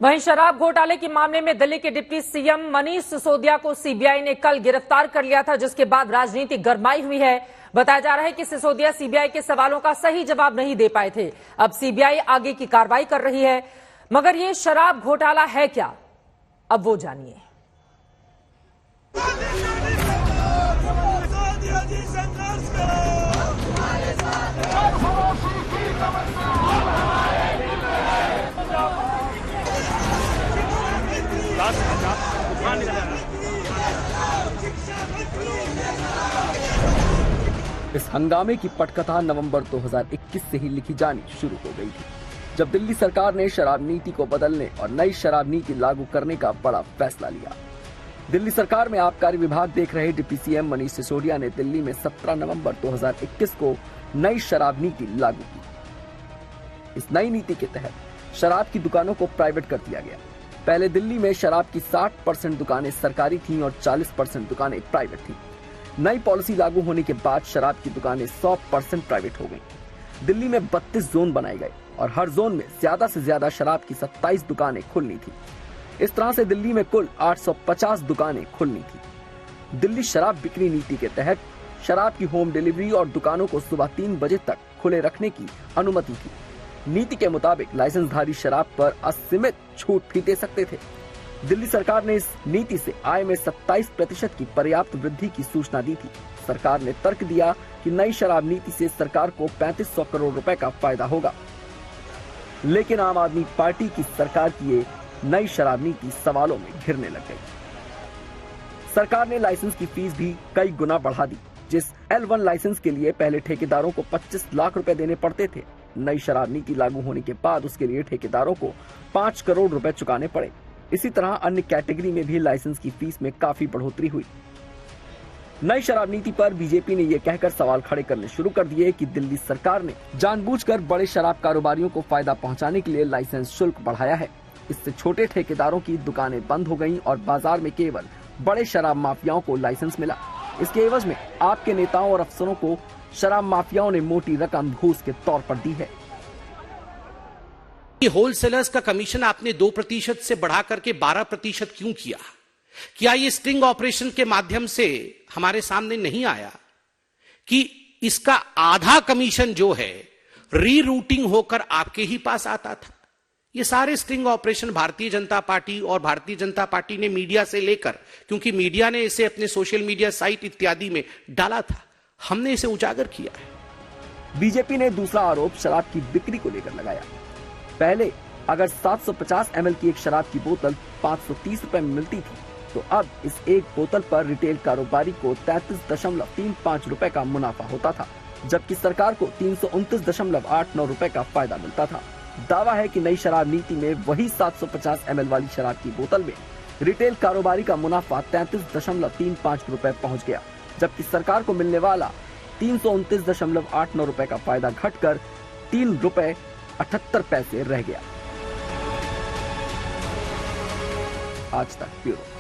वहीं शराब घोटाले के मामले में दिल्ली के डिप्टी सीएम मनीष सिसोदिया को सीबीआई ने कल गिरफ्तार कर लिया था, जिसके बाद राजनीति गरमाई हुई है। बताया जा रहा है कि सिसोदिया सीबीआई के सवालों का सही जवाब नहीं दे पाए थे। अब सीबीआई आगे की कार्रवाई कर रही है, मगर ये शराब घोटाला है क्या, अब वो जानिए। इस हंगामे की पटकथा नवंबर 2021 से ही लिखी जानी शुरू हो गई थी, जब दिल्ली सरकार ने शराब नीति को बदलने और नई शराब नीति लागू करने का बड़ा फैसला लिया। दिल्ली सरकार में आबकारी विभाग देख रहे डिप्टी सीएम मनीष सिसोदिया ने दिल्ली में 17 नवंबर 2021 को नई शराब नीति लागू की। इस नई नीति के तहत शराब की दुकानों को प्राइवेट कर दिया गया। पहले दिल्ली में शराब की 60% दुकानें सरकारी थीं और 40% दुकानें प्राइवेट थीं। नई पॉलिसी लागू होने के बाद शराब की दुकानें 100% प्राइवेट हो गईं। दिल्ली में 32 जोन बनाए गए और हर जोन में ज्यादा से ज्यादा शराब की 27 दुकानें खुलनी थी। इस तरह से दिल्ली में कुल 850 दुकानें खुलनी थी। दिल्ली शराब बिक्री नीति के तहत शराब की होम डिलीवरी और दुकानों को सुबह 3 बजे तक खुले रखने की अनुमति थी। नीति के मुताबिक लाइसेंसधारी शराब पर असीमित छूट भी दे सकते थे। दिल्ली सरकार ने इस नीति से आय में 27% की पर्याप्त वृद्धि की सूचना दी थी। सरकार ने तर्क दिया कि नई शराब नीति से सरकार को 3500 करोड़ रुपए का फायदा होगा, लेकिन आम आदमी पार्टी की सरकार की ये नई शराब नीति सवालों में घिरने लग गई। सरकार ने लाइसेंस की फीस भी कई गुना बढ़ा दी। जिस L1 लाइसेंस के लिए पहले ठेकेदारों को 25 लाख रुपए देने पड़ते थे, नई शराब नीति लागू होने के बाद उसके लिए ठेकेदारों को 5 करोड़ रुपए चुकाने पड़े। इसी तरह अन्य कैटेगरी में भी लाइसेंस की फीस में काफी बढ़ोतरी हुई। नई शराब नीति पर बीजेपी ने यह कहकर सवाल खड़े करने शुरू कर दिए कि दिल्ली सरकार ने जानबूझकर बड़े शराब कारोबारियों को फायदा पहुंचाने के लिए लाइसेंस शुल्क बढ़ाया है। इससे छोटे ठेकेदारों की दुकानें बंद हो गईं और बाजार में केवल बड़े शराब माफियाओं को लाइसेंस मिला। इसके एवज में आपके नेताओं और अफसरों को शराब माफियाओं ने मोटी रकम घूस के तौर पर दी है। होलसेलर्स का कमीशन आपने 2% से बढ़ा करके 12% क्यों किया? क्या ये स्टिंग ऑपरेशन के माध्यम से हमारे सामने नहीं आया कि इसका आधा कमीशन जो है रीरूटिंग होकर आपके ही पास आता था? ये सारे sting operation Bharatiya Janata party और भारतीय जनता पार्टी ने मीडिया से लेकर, क्योंकि मीडिया ने इसे अपने सोशल मीडिया साइट इत्यादि में डाला था, हमने इसे उजागर किया है। बीजेपी ने दूसरा आरोप शराब की बिक्री को लेकर लगाया। पहले अगर 750 ml की एक शराब की बोतल 530 रुपए में मिलती थी, तो अब इस एक बोतल पर रिटेल कारोबारी को 33.35 रुपए का मुनाफा होता था, जबकि सरकार को 329.89 रुपए का फायदा मिलता था। दावा है कि नई शराब नीति में वही 750 ml वाली शराब की बोतल में रिटेल कारोबारी का मुनाफा 33.35 रुपए पहुँच गया, जबकि सरकार को मिलने वाला 329.89 रुपए का फायदा घटकर 3 रुपए 78 पैसे रह गया। आज तक ब्यूरो।